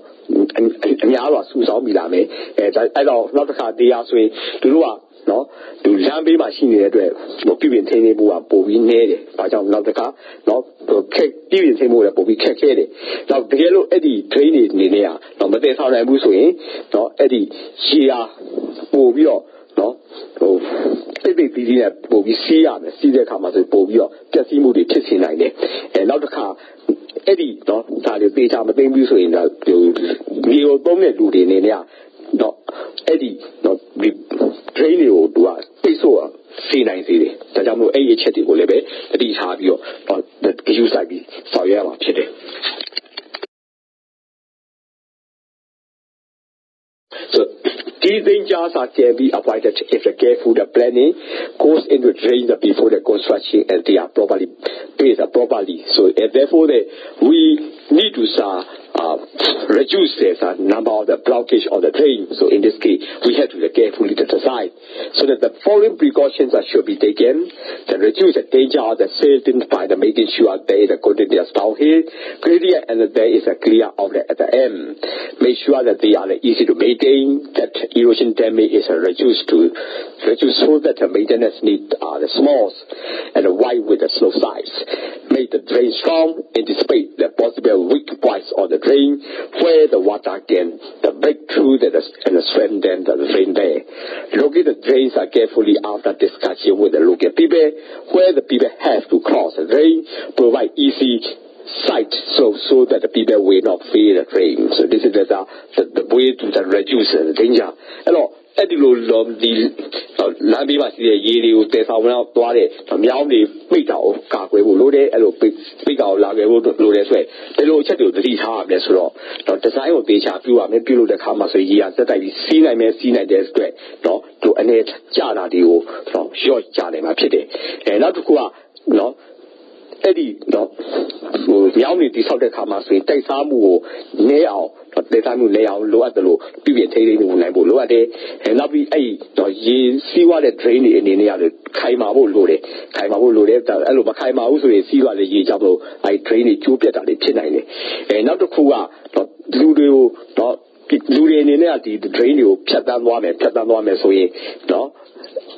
အများတော့စူဆောင်းမိလာမယ်အဲ့တော့နောက်တစ်ခါတရားဆိုရင်သူတို့ကနော်သူလမ်းဘေးမှာရှိနေတဲ့အတွက်ပြည်ပင်ထင်းနေမှုကပိုပြီးနည်းတယ်။ဒါကြောင့်နောက်တစ်ခါနော်ခက်ပြည်ပင်ထင်းမှုလည်းပိုပြီးခက်ခဲတယ်။နောက်တကယ်လို့အဲ့ဒီ drain တွေနေနေရတော့မတည်ဆောင်နိုင်ဘူးဆိုရင်နော်အဲ့ဒီရေအားပိုပြီးတော့နော်ဟိုတိတ်ပြီးနဲ့ပိုပြီးစီးရမယ်စီးတဲ့အခါမှာဆိုပိုပြီးတော့ပျက်စီးမှုတွေဖြစ်စေနိုင်တယ်။နောက်တစ်ခါအဲ့ဒီနော်ဒါတွေပေးချမသိဘူးဆိုရင်တော့ဒီကိုသုံးတဲ့လူတွေနေနေတော့အဲ့ဒီနော်ဒီ drain တွေကိုသူကပိတ်ဆို့စေနိုင်စေတယ်ဒါကြောင့်မို့အဲ့ဒီအချက်တွေကိုလည်းပဲတတိထားပြီးတော့ဂရုစိုက်ပြီးဆောင်ရွက်ရမှာဖြစ်တယ်So these dangers can be avoided if the careful planning goes into drain before the construction and they are properly placed properly. So therefore we need to reduce the number of the blockage of the drain. So in this case, we have to carefully decide so that the following precautions should be taken to reduce the danger of the silting by the making sure there is a continuous downhill gradient and there is a clear outlet at the end. Make sure that they are easy to maintain, that erosion damage is reduced so that the maintenance needs are small and wide with the slope size. Make the drain strong, anticipate the possible weak points of the drain where the water can break through and strengthen the drain there. Locate the drains carefully after discussion with the local people where the people have to cross the drain, provide easy sight so that the people will not feel the drain. So this is the way to reduce the danger. Hello. အဲ့ဒီလိုလမ်းဘေးမှာရှိတဲ့ရေတွေကိုတည်ဆောင်တော့သွားတဲ့မြောင်းတွေပိတ်တာကိုကာကွယ်ဖို့လိုတယ်အဲ့လိုပိတ်တာကိုလာခဲ့ဖို့လိုတယ်ဆိုရင်ဒီလိုအချက်တွေကိုသတိထားရမယ်ဆိုတော့ဒီဇိုင်းကိုသေချာပြုရမယ်ပြုလို့တဲ့ခါမှာဆိုရေရစက်တိုက်ပြီးစီးနိုင်တဲ့အတွက်သူအနေကျတာတွေကိုရော့ချနိုင်မှာဖြစ်တယ်နောက်တစ်ခုကအဲ့ဒီမြောင်းတွေတိဆောက်တဲ့ခါမှာဆိုရင်တိုက်စားမှုကိုနည်းအောင်တိုက်စားမှုနည်းအောင်လိုအပ်တယ်လို့ပြည့်ပြည့်ထိန်းသိမ်းနိုင်ဖို့လိုအပ်တယ်နောက်ပြီးအဲ့ရေစီးဝါတဲ့ drain တွေအနေနဲ့ရတယ်ခိုင်မာဖို့လိုတယ်အဲ့လိုမခိုင်မာဘူးဆိုရင်စီးဝါတဲ့ရေကြောင့်လို့အဲ့ drain တွေကျိုးပြတ်တာတွေဖြစ်နိုင်တယ်နောက်တစ်ခုကလူတွေအနေနဲ့ဒီ drain တွေကိုဖြတ်တန်းသွားမယ်ဆိုရင်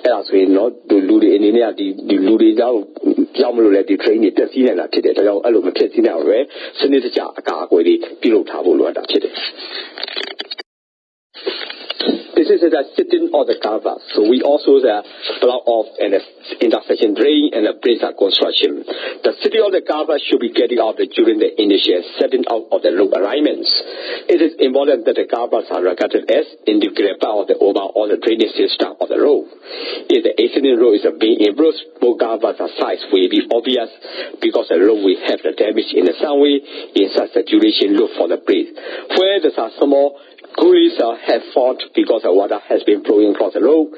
အဲ့ဒါဆိုရင်လူတွေအနေနဲ့ဒီလူတွေကြောင့်မလို့လဲဒီ train တွေတက်စီးနေတာဖြစ်တယ်ဒါကြောင့်အဲ့လိုမဖြစ်စီးနိုင်အောင်ပဲစနစ်တကျအကာအကွယ်တွေပြုလုပ်ထားဖို့လိုအပ်တာဖြစ်တယ် This is the sitting of the cover. So we also block off and intersection drain and the bridge construction. The sitting of the cover should be getting out during the initial setting out of the road alignments. It is important that the covers are regarded as integrated part of the overall drainage system of the road. If the existing road is being improved, both covers size will be obvious because the road will have the damage in some way in such a duration look for the bridge. Where there are small gullies have formed because the water has been flowing across the road.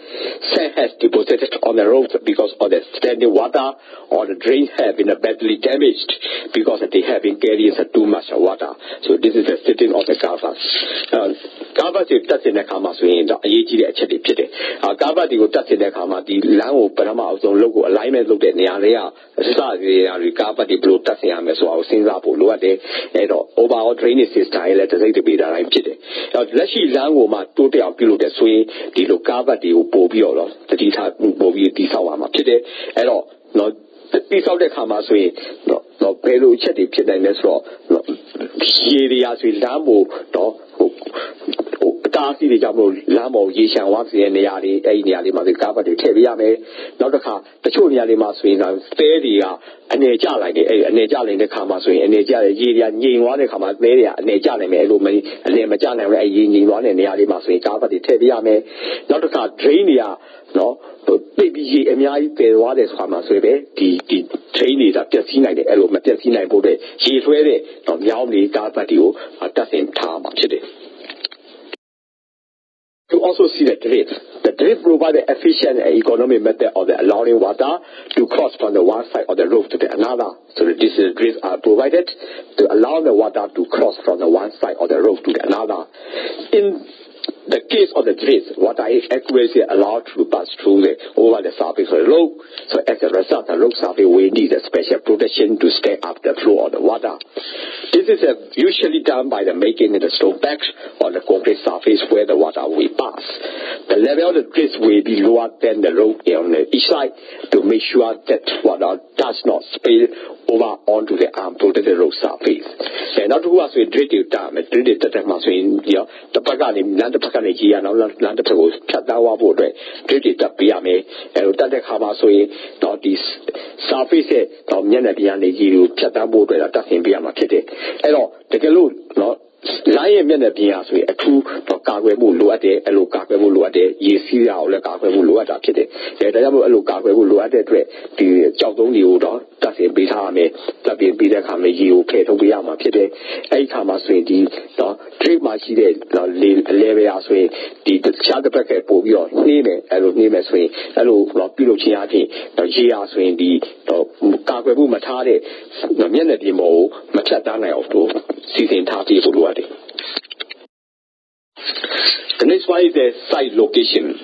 Sand has deposited on the road because of the standing water, or the drains have been badly damaged because they have been carrying too much water. So this is the sitting of the covers. Covers is touching the camera swing. Covers is touching the camera. The land will put them out on local alignment. Look at the area. Cover the blue touching them as well. Since I put overall drainage system, let us say to be the line. လက်ရှိလမ်းကိုမှတိုးတက်အောင်ပြုလုပ်တဲ့ဆိုရင်ဒီလိုကားဘတ်တွေကိုပို့ပြီးတော့တတိထားပို့ပြီးတိဆောက်ရမှာဖြစ်တယ်အဲ့တော့တိဆောက်တဲ့ခါမှာဆိုရင်ဘယ်လိုအချက်တွေဖြစ်နိုင်လဲဆိုတော့ရေတွေရာဆိုလမ်းပေါ်တားစီတွေကြောင့်မလို့လမ်းပေါ်ရေရှမ်းဝါစီတဲ့နေရာတွေအဲ့ဒီနေရာတွေမှာဒီကားဘတ်တွေထည့်ပေးရမယ်နောက်တစ်ခါတချို့နေရာတွေမှာဆိုရင်သဲတွေကအနေကျလိုက်တယ်အဲ့အနေကျလိုက်တဲ့ခါမှာဆိုရင်အနေကျတဲ့ရေတွေကငြိမ်သွားတဲ့ခါမှာသဲတွေကအနေကျနိုင်မယ်အဲ့လိုအနေမကျနိုင်ဘူးအဲ့ရေငြိမ်သွားတဲ့နေရာတွေမှာဆိုရင်ကားဘတ်တွေထည့်ပေးရမယ်နောက်တစ်ခါ drain တွေကတိတ်ပြီးရေအများကြီးတည်သွားတဲ့ခါမှာဆိုရင်ပဲဒီ drain တွေကပြတ်စီးနိုင်တယ်အဲ့လိုမပြတ်စီးနိုင်ဖို့အတွက်ရေဆွဲတဲ့မြောင်းတွေကားဘတ်တွေကိုတတ်ဆင်ထားမှာဖြစ်တယ်To also see the drift. The drift provides an efficient and economic method of allowing water to cross from the one side of the road to the another. So these drifts are provided to allow the water to cross from the one side of the road to the another. In the case of the drift, water is accurately allowed to pass through over the surface of the road. So as a result, the road surface will need a special protection to stay up the flow of the water. This is usually done by the making the stone back on the concrete surface where the water will pass. The level of the drift will be lower than the road on each side to make sure that water does not spill over onto the unprotected road surface. And not who has been drifted down, drifted that must mean the Pagani, not the Pagani, and not the Pagos, Chatawa Board, drifted up Piame, and that the Hamasui, not this surface, not Yanabian, you Chatabu, that in Piama Kitty. And all the Galu, not. လိုင်းရဲ့မျက်နှာပြင်ဟာဆိုရင်အထူးကာကွယ်မှုလိုအပ်တယ်အဲ့လိုကာကွယ်မှုလိုအပ်တယ်ရေစီးရအောင်လည်းကာကွယ်မှုလိုအပ်တာဖြစ်တယ်ဒါကြောင့်မို့အဲ့လိုကာကွယ်မှုလိုအပ်တဲ့အတွက်ဒီကြောက်တုံးတွေကိုတော့တတ်ဆင်ပေးထားရမယ်တပ်ပြင်ပေးတဲ့အခါမှာရေကိုဖယ်ထုတ်ပေးရမှာဖြစ်တယ်အဲ့ဒီခါမှာဆိုရင်ဒီ trade မှာရှိတဲ့level ရာဆိုရင်ဒီတခြားတစ်ဖက်ကပို့ပြီးတော့နှေးမယ်အဲ့လိုနှေးမယ်ဆိုရင်အဲ့လိုပြုလုပ်ခြင်းအပြင်ရေရာဆိုရင်ဒီကာကွယ်မှုမထားတဲ့မျက်နှာပြင်ပေါ်ကိုမဖြတ်သားနိုင်အောင်တို့စီစဉ်ထားပြီးဖို့လိုအပ်တယ် The next one is the site location.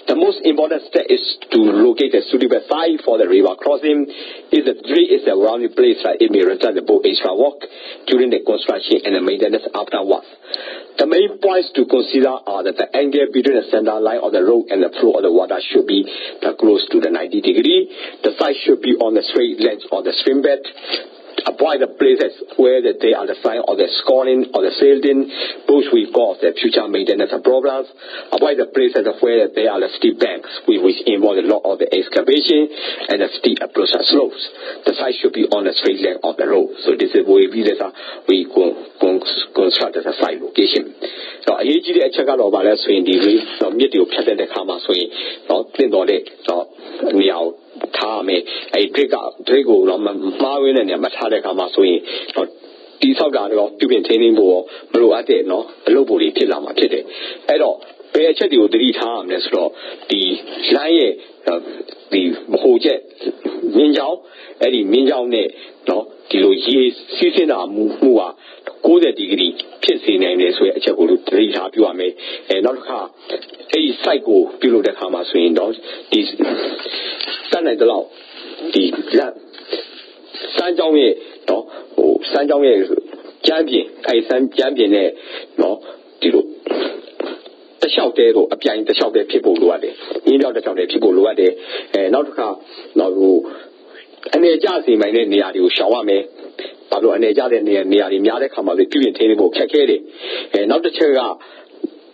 The most important step is to locate a suitable site for the river crossing. If the tree is a rounded place, it may result in both extra work during the construction and the maintenance afterwards. The main points to consider are that the angle between the center line of the road and the flow of the water should be close to the 90 degree. The site should be on the straight length of the stream bed. Avoid the places where they are the sign of the scoring or the silting, both will cause the future maintenance problems. Avoid the places where they are the steep banks, which involve a lot of the excavation and the steep approach slopes. The site should be on the straight length of the road. So this is where we construct the site location. So, I usually check out about that swing degree, so medium pattern the camera swing, so clean all it, so now. ထားမယ်အဲ့ဒရိတ်ကိုတော့မှားဝင်းတဲ့နေရာမှာထားတဲ့အခါမှာဆိုရင်တီးဆောက်တာတော့ပြုပြင်ထင်းထင်းဖို့မလိုအပ်တဲ့နော်အလုပ်ပို့တွေဖြစ်လာမှာဖြစ်တယ်အဲ့တော့ဘယ်အချက်တွေကိုသတိထားရမလဲဆိုတော့ဒီလိုင်းရဲ့ဒီဟိုချက်မြင်းချောင်းအဲ့ဒီမြင်းချောင်းနဲ့နော်ဒီလိုရေစီးဆင်းတာမှုက90ဒီဂရီဖြစ်စေနိုင်တယ်ဆိုတဲ့အချက်ကိုသတိထားပြရမယ်နောက်တစ်ခါအဲ့ဒီ site ကိုပြုလုပ်တဲ့အခါမှာဆိုရင်တော့ဒီစမ်းနိုင်တော့ဒီလက်စမ်းကြောင်းရဲ့နော်ဟိုစမ်းကြောင်းရဲ့ကျမ်းပြင်အဲ့စမ်းကျမ်းပြင်နဲ့နော်ဒီလိုတလျှောက်တဲကိုအပြိုင်တလျှောက်တဲဖြစ်ဖို့လိုအပ်တယ်။ရင်းပြောက်တလျှောက်တဲဖြစ်ဖို့လိုအပ်တယ်။နောက်တစ်ခါနောက်ဟိုအနေကြစီမိုင်းတဲ့နေရာတွေကိုရှောင်ရမယ်။ဘာလို့အနေကြတဲ့နေရာတွေများတဲ့ခါမှာပြုပြင်ထင်းဖို့ခက်ခဲတယ်။နောက်တစ်ချက်က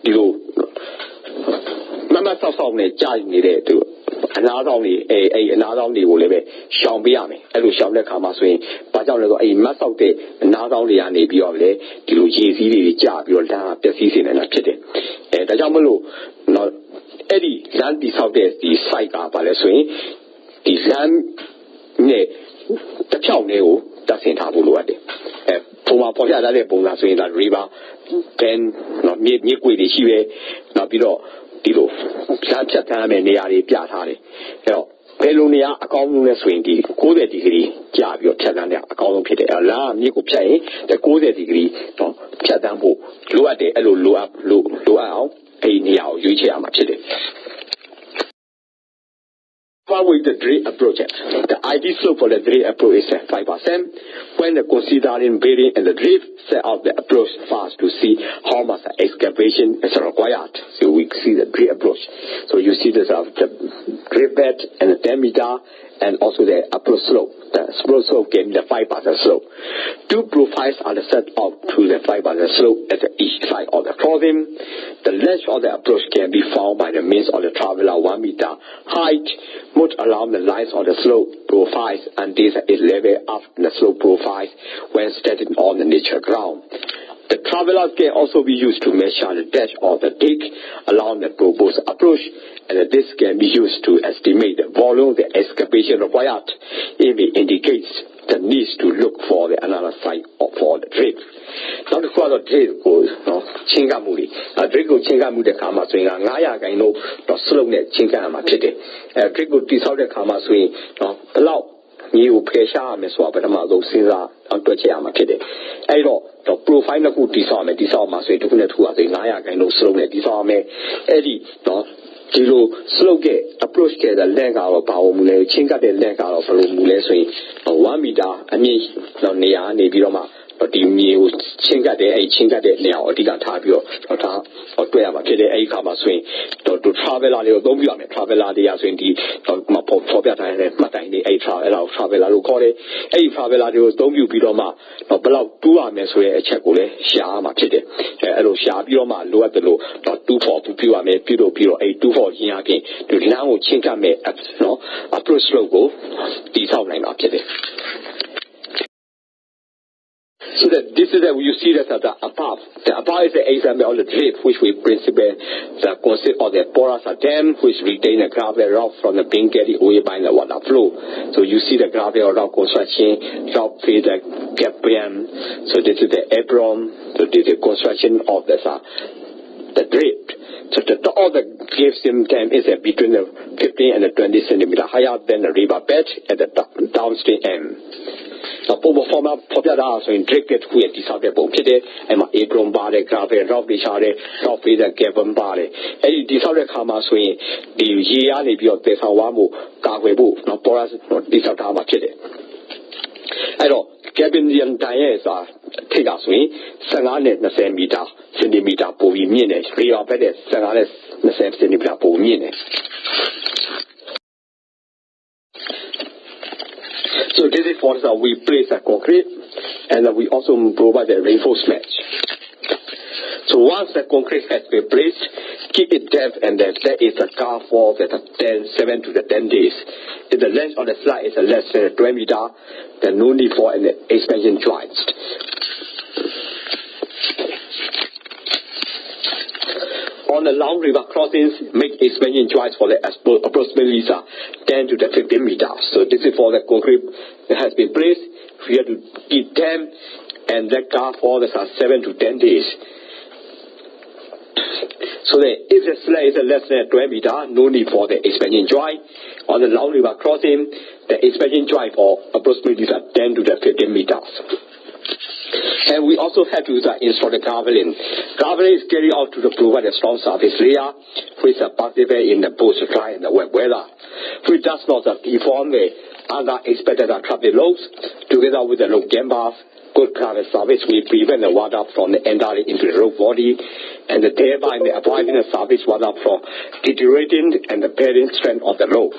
ဒီလိုမမဆောက်နဲ့ကြာနေတဲ့သူအနားဆောင်တွေအဲ့အနားဆောင်တွေကိုလည်းပဲရှောင်ပေးရမယ်အဲ့လိုရှောင်တဲ့ခါမှာဆိုရင်ဘာကြောင့်လဲဆိုတော့အဲ့မတ်ဆောက်တဲ့အနားဆောင်တွေကနေပြီးတော့လေဒီလိုရေစည်းတွေကြာပြီးတော့လမ်းကပျက်စီးစေနေတာဖြစ်တယ်ဒါကြောင့်မလို့တော့အဲ့ဒီလမ်းတိဆောက်တဲ့ဒီ site ကဘာလဲဆိုရင်ဒီလမ်းနဲ့တစ်ဖြောင်းလေးကိုတက်ဆင်ထားဖို့လိုအပ်တယ်ပုံမှာပေါ်ပြထားတဲ့ပုံစံဆိုရင်ဒါ river bend နော်မြေကွေတွေရှိပဲနောက်ပြီးတော့ဒီလိုဖြတ်ထားမယ်နေရာတွေပြထားတယ်အဲ့တော့ဘယ်လိုနေရာအကောင်းဆုံးလဲဆိုရင်ဒီ90ဒီဂရီကြာပြီးတော့ဖြတ်တန်းတဲ့အကောင်းဆုံးဖြစ်တယ်အဲ့လားမြေကိုဖြတ်ရင်90ဒီဂရီတော့ဖြတ်တန်းဖို့လိုအပ်တယ်အဲ့လိုလိုအပ်အောင်အဲ့ဒီနေရာကိုရွေးချယ်ရမှာဖြစ်တယ်with the drill approach. The ideal slope for the drill approach is 5%. When the considering bearing and the drift, set out the approach fast to see how much excavation is required. So we see the drill approach. So you see this the drift bed and the 10 meter and also the approach slope. The approach slope can be the 5% slope. Two profiles are set out to the 5% slope at each side of the crossing. The length of the approach can be found by the means of the traveler 1 meter height. Moved along the lines of the slope profiles until it level up the slope profiles when standing on the nature ground. The traveler can also be used to measure the depth of the dig along the proposed approach, and this can be used to estimate the volume the excavation required. It indicates the need to look for the another site for the drift. Now the quarter drift goes Chingamuli. A drift go Chingamu Kama swing, and I know the slow net Chingama Pity. A drift go dissolve the Kama swing, allow you pressure Miss Wabama, those things are on Tochama Pity. I know the profile of good disarm, say to the two of the Naya, I know slow net disarm, Eddie, Kilo slow get approach get the leg out of power mule, chinka the leg out of a mule swing, 1 meter, I mean, no near Nebiroma. ဒီမျိုးချင်းကတဲ့နေရာအဓိကထားပြီးတော့ဒါတွေ့ရမှာဖြစ်တဲ့အဲ့ဒီခါမှာဆိုရင်တို့ traveler တွေကိုသုံးပြရမယ် traveler တွေကဆိုရင်ဒီမပေါ်ပြထားတဲ့မှတ်တိုင်တွေအဲ့ traveler လို့ခေါ်တယ်အဲ့ဒီ traveler တွေကိုသုံးပြပြီးတော့မှဘယ်လောက်တူးရမယ်ဆိုတဲ့အချက်ကိုလည်းရှားရမှာဖြစ်တယ်အဲ့လိုရှားပြီးတော့မှလိုအပ်တယ်လို့တူးဖို့ပြရမယ်ပြီးတော့အဲ့တူးဖို့ရင်းအပြင်ဒီလမ်းကိုချင်းကမဲ့နော် approach slope ကိုတည်ဆောက်နိုင်မှာဖြစ်တယ် So that this is that you see that the above. The above is the example of the drip, which we principally consist of the porous dam, which retain the gravel rock from the being carried away by the water flow. So you see the gravel rock construction, rock feed the gap dam. So this is the apron. So this is the construction of the drip. So the top of the cave dam is between the 15 and the 20 centimeter higher than the river bed at the downstream end. Now, former popular so in drip get we dissolve the boat today, and my apron bar, the gravel, rock the shade, rock with the Gavin bar. And you dissolve the Kama swing, the year they be of the Sawamu, Gagwebu, no porous, no dissolve Kama today. I know, Gavin the entire take us swing, Sanganet, the same meter, centimeter per minute, real better, Sanganet, the same centimeter per minute. So this is for us, we place a concrete and we also provide a reinforcement. So once the concrete has been placed, keep it damp and then there is a car for the 7 to the 10 days. If the length of the slide is less than 20 meters, then no need for an expansion joint. On the long river crossings, make expansion joints for the approximately 10 to the 15 meters. So this is for the concrete that has been placed. We have to keep them and let car for the 7 to 10 days. So that if the slide is less than 20 meters, no need for the expansion joint. On the long river crossing, the expansion joint for approximately 10 to the 15 meters. And we also have to install the graveling. Graveling is carried out to provide a strong surface layer, which is participate in the both dry and the wet weather, which does not deform the other expected traffic loads. Together with the load gambas, good gravel surface will prevent the water from entering into the road body, and thereby avoiding the surface water from deteriorating and the bearing strength of the road.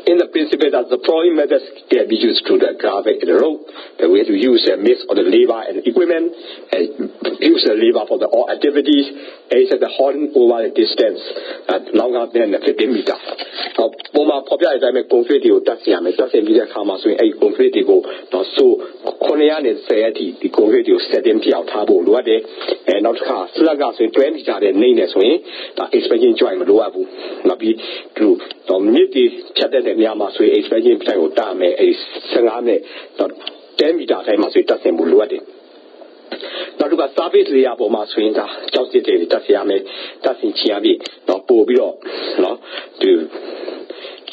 In the principle that the flowing methods can be used to the gravel in the road, that we have to use a mix of the labor and equipment, and use the labor for the all activities, and set the hauling over the distance longer than 15 meters. Now, popular time concrete you touch him, touch him with a camera swing, a concrete go, now so Korean and Sayati, the concrete you set him to our table, and not car, Slagas in 20 and nameless way, that expansion joint Luabu, Nabi to meet the chatted and Yamasui expansion time dame a Sangame, not 10 meters, I must be touching Muluadi. Now, look at Savage Liabo Maswinta, Jousty, Tassiame, Tassin Chiabi, not Bobilo, no, to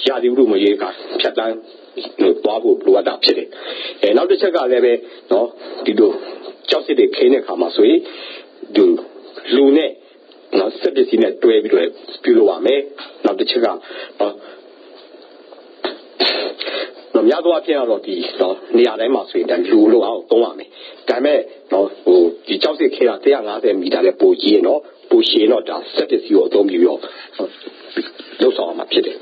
Yadi Rumayaka, Chatan, no Babu, Luada Pity. And now the Chaga Leve, no, to do Jousty Kane Kamasui, do Lune, no, service in a 12 Puruame, not the Chaga. No, Yado Pianoti, no, near Maswin and Lulu out, Tomame. Game, no, the Jousty Kira, they are not a meter, Bojino, Bushino, service you, don't you? Those are my pity.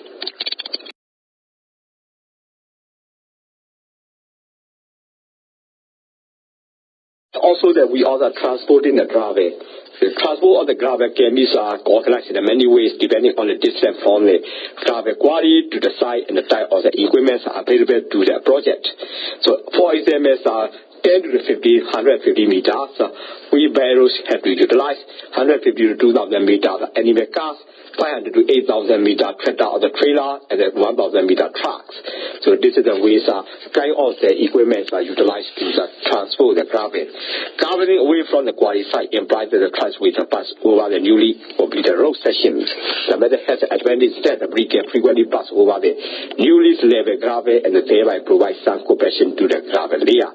Also, that we are transporting the gravel. The transport of the gravel can be organized in many ways depending on the distance from the gravel quarry to the site and the type of the equipment available to the project. So, for example, 10 to the 50, 150 meters, wheelbarrows have to utilize 150 to 2,000 meters animal cars, 500 to 8,000 meter tractor of the trailer, and then 1,000 meter trucks. So this is the ways kind of the equipment are utilized to transport the gravel. Traveling away from the quarry site implies that the trucks will pass over the newly completed road sections. The method has the advantage that the bridge can frequently pass over the newly leveled gravel and thereby provide some compression to the gravel layer.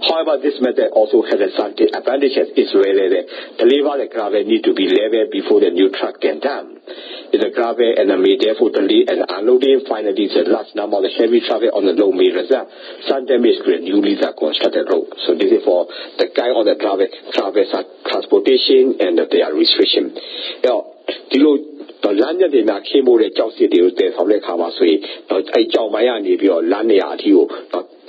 However, this method also has some advantages. It's really the lever the gravel need to be leveled before the new truck can turn. In the gravel and may therefore delay and unloading, finally the large number of the heavy traffic on the road may result some damage to the newly constructed road. So this is for the guide on the gravel transportation and their restriction. Now, the land they make came over the Jousty they from the Kamasui, a Jomaya Nibio, Lania Tiu,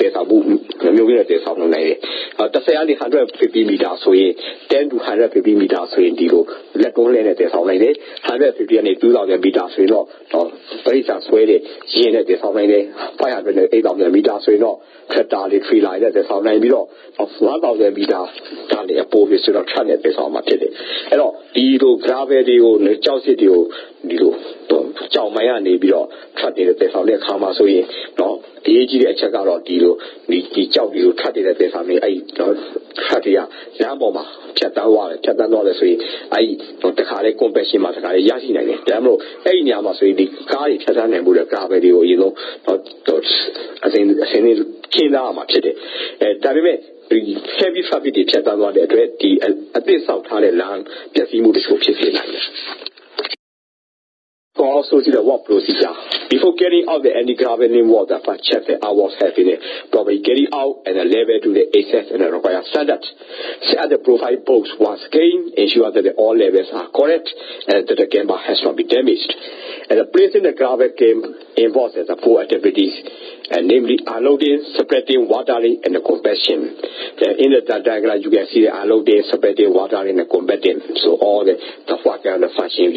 there's a boom, မျိုးကြီးတဲ့ဆောင်းနိုင်တယ်10ကနေ150 meter ဆိုရင်10 to 150 meter ဆိုရင်ဒီလိုလက်တွန်းလဲနဲ့ဆောင်းနိုင်တယ်150ကနေ2000 meter ဆိုရင်တော့ပရိစ္ဆာဆွဲတဲ့ရင်းနဲ့ဆောင်းနိုင်တယ်500နဲ့8000 meter ဆိုရင်တော့ထက်တာလေးထရီလာနဲ့ဆောင်းနိုင်ပြီးတော့1000 meter ကနေအပေါ်ပြီးဆိုတော့ထက်နဲ့ဆောင်းမှာဖြစ်တယ်အဲ့တော့ဒီလို gravel တွေကိုကြောက်စစ်တွေကိုဒီလိုကြောင်မိုင်းကနေပြီးတော့ထပ်နေတဲ့ဆောင်းတဲ့အခါမှာဆိုရင်နော်အရေးကြီးတဲ့အချက်ကတော့ဒီလိုဒီကြောက်ဒီလိုထပ်နေတဲ့ဆောင်းတွေအဲ့တော့ထပ်တွေကလမ်းပေါ်မှာဖြတ်တန်းသွားတယ်ဆိုရင်အဲ့တခါလေး compassion မှာတခါလေးရရှိနိုင်တယ်ဒါမှမဟုတ်အဲ့ဒီနေရာမှာဆိုရင်ဒီကားတွေဖြတ်တန်းနိုင်မှုတဲ့ gravel တွေကိုအရင်ဆုံးအစင်းခင်းလာမှာဖြစ်တယ်ဒါပေမဲ့heavy traffic တွေဖြတ်တန်းသွားတဲ့အတွက်ဒီအသစ်ဆောက်ထားတဲ့လမ်းပျက်စီးမှုတချို့ဖြစ်စေနိုင်တယ်Also see the work procedure. Before getting out the anti-graveling water, first check the hours having it. Probably getting out and the level to the access and the required standard. Set the profile box once again, ensure that all levels are correct and that the camera has not been damaged. And placing the gravel game involves the four activities, namely unloading, separating, watering, and the compaction. In the diagram, you can see the unloading, separating, watering, and compaction. So all the work and the function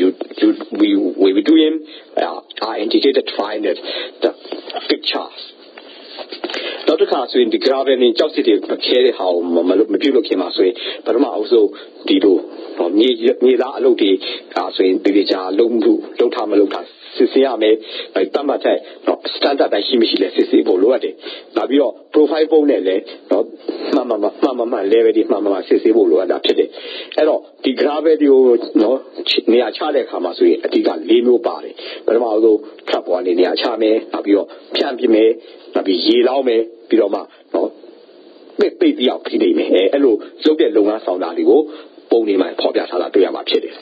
we do are indicated fine at the pictures. နောက်တစ်ခါဆိုရင်ဒီ gravel နဲ့ကြောက်စစ်တွေခဲတဲ့ဟာကိုမပြုတ်လို့ခင်မှာဆိုရင်ပထမအဆုံးဒီလိုမြေသားအလုပ်တွေဆိုရင်ဒီကြာလုံးထားမလုပ်တာစစ်ဆေးရမယ်တတ်မှတ်တဲ့ standard တိုင်းရှိမရှိလဲစစ်ဆေးဖို့လိုအပ်တယ်နောက်ပြီးတော့ profile ပုံနဲ့လည်းမှန် level တွေမှန်စစ်ဆေးဖို့လိုအပ်တာဖြစ်တယ်အဲ့တော့ဒီ gravel တွေကိုနေရာချတဲ့အခါမှာဆိုရင်အဓိက၄မျိုးပါတယ်ပထမဆုံး trap ပေါ်နေရာချမယ်နောက်ပြီးတော့ဖြန့်ပြမယ်နောက်ပြီးရေလောင်းမယ်ပြီးတော့မှပိတ်ပြီးအောင်ဖိနေမယ်အဲ့လိုလုပ်တဲ့လုပ်ငန်းဆောင်တာတွေကိုပုံနေမှာဖော်ပြထားတာတွေ့ရမှာဖြစ်တယ်